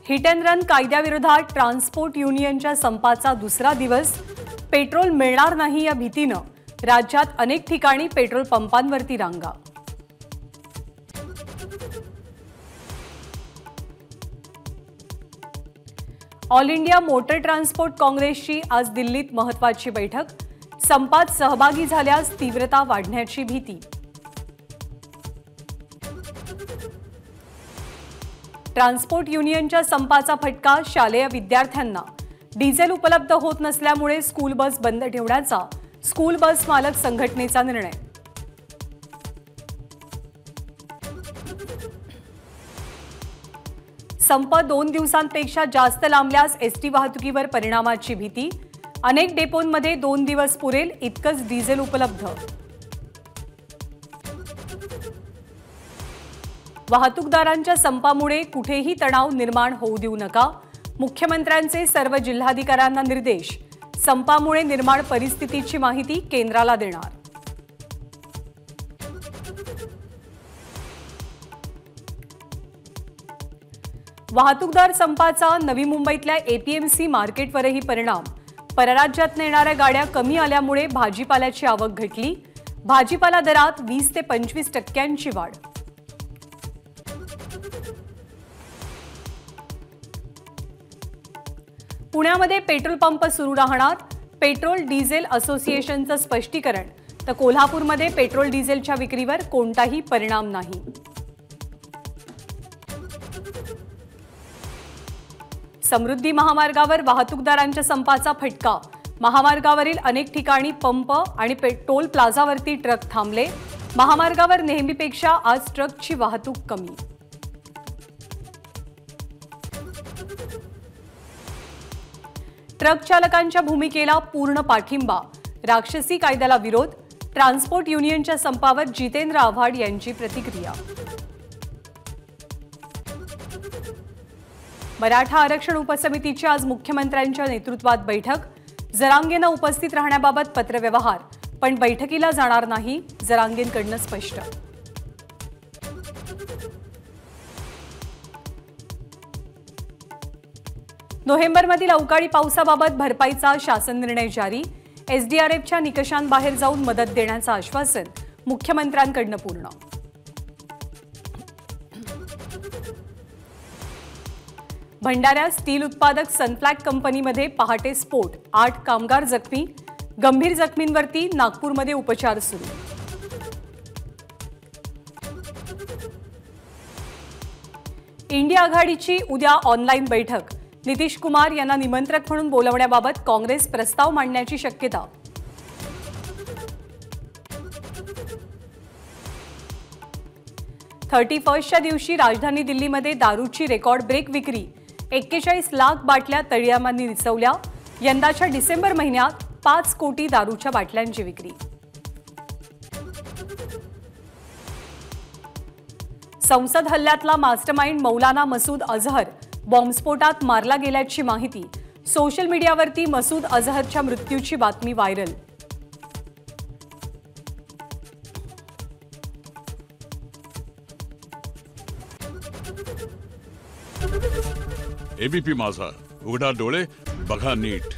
Hit and run कायद्याविरोधात transport युनियनच्या संपाचा दुसरा दिवस. पेट्रोल मिळणार नाही या भीतीनं राज्यात अनेक ठिकाणी पेट्रोल पंपांवरती रांगा. ऑल इंडिया मोटर ट्रान्सपोर्ट काँग्रेसची आज दिल्लीत महत्त्वाची बैठक. संपात सहभागी झाल्यास तीव्रता वाढण्याची भीती. ट्रान्सपोर्ट युनियनच्या संपाचा फटका शालेय विद्यार्थ्यांना. डिझेल उपलब्ध होत नसल्यामुळे स्कूल बस बंद ठेवण्याचा स्कूल बस मालक संघटनेचा निर्णय. संप 2 दिवसांपेक्षा जास्त लांबल्यास एसटी वाहतुकीवर परिणामाची भीती. अनेक डेपोंमध्ये 2 दिवस पुरेल इतकंच डिझेल उपलब्ध. वाहतूकदारांच्या संपामुळे कुठेही तणाव निर्माण होऊ देऊ नका. मुख्यमंत्र्यांचे सर्व जिल्हाधिकाऱ्यांना निर्देश. संपामुळे निर्माण परिस्थितीची माहिती केंद्राला देणार. वाहतूकदार संपाचा नवी मुंबईतल्या एपीएमसी मार्केटवरही परिणाम. परराज्यात येणाऱ्या गाड्या कमी आल्यामुळे भाजीपाल्याची आवक घटली. भाजीपाला दरात 20 ते 25% वाढ. पुण्यामध्ये पेट्रोल पंप सुरू राहणार. पेट्रोल डिझेल असोसिएशनचं स्पष्टीकरण. तर कोल्हापूरमध्ये पेट्रोल डिझेलच्या विक्रीवर कोणताही परिणाम नाही. समृद्धी महामार्गावर वाहतूकदारांच्या संपाचा फटका. महामार्गावरील अनेक ठिकाणी पंप आणि टोल प्लाझावरती ट्रक थांबले. महामार्गावर नेहमीपेक्षा आज ट्रकची वाहतूक कमी. ट्रक चालकांच्या भूमिकेला पूर्ण पाठिंबा. राक्षसी कायद्याला विरोध. ट्रान्सपोर्ट युनियनच्या संपावर जितेंद्र आव्हाड यांची प्रतिक्रिया. मराठा आरक्षण उपसमितीची आज मुख्यमंत्र्यांच्या नेतृत्वात बैठक. जरांगेंना उपस्थित राहण्याबाबत पत्रव्यवहार, पण बैठकीला जाणार नाही, जरांगेंकडून स्पष्ट. नोव्हेंबरमधील अवकाळी पावसाबाबत भरपाईचा शासन निर्णय जारी. एसडीआरएफच्या निकषांबाहेर जाऊन मदत देण्याचं आश्वासन मुख्यमंत्र्यांकडून पूर्ण. भंडाऱ्यात स्टील उत्पादक सनफ्लॅग कंपनीमध्ये पहाटे स्फोट. 8 कामगार जखमी. गंभीर जखमींवरती नागपूरमध्ये उपचार सुरू. इंडिया आघाडीची उद्या ऑनलाईन बैठक. नितीश कुमार यांना निमंत्रक म्हणून बोलवण्याबाबत काँग्रेस प्रस्ताव मांडण्याची शक्यता. च्या दिवशी राजधानी दिल्लीमध्ये दारूची रेकॉर्ड ब्रेक विक्री. 41 लाख बाटल्या तळीरामांनी निसवल्या. यंदाच्या डिसेंबर महिन्यात 5 कोटी दारूच्या बाटल्यांची विक्री. संसद हल्ल्यातला मास्टरमाइंड मौलाना मसूद अझहर बॉम्बस्फोटात मारला गेल्याची माहिती. सोशल मीडियावरती मसूद अझहरच्या मृत्यूची बातमी व्हायरल. एबीपी माझा, उघडा डोळे बघा नीट.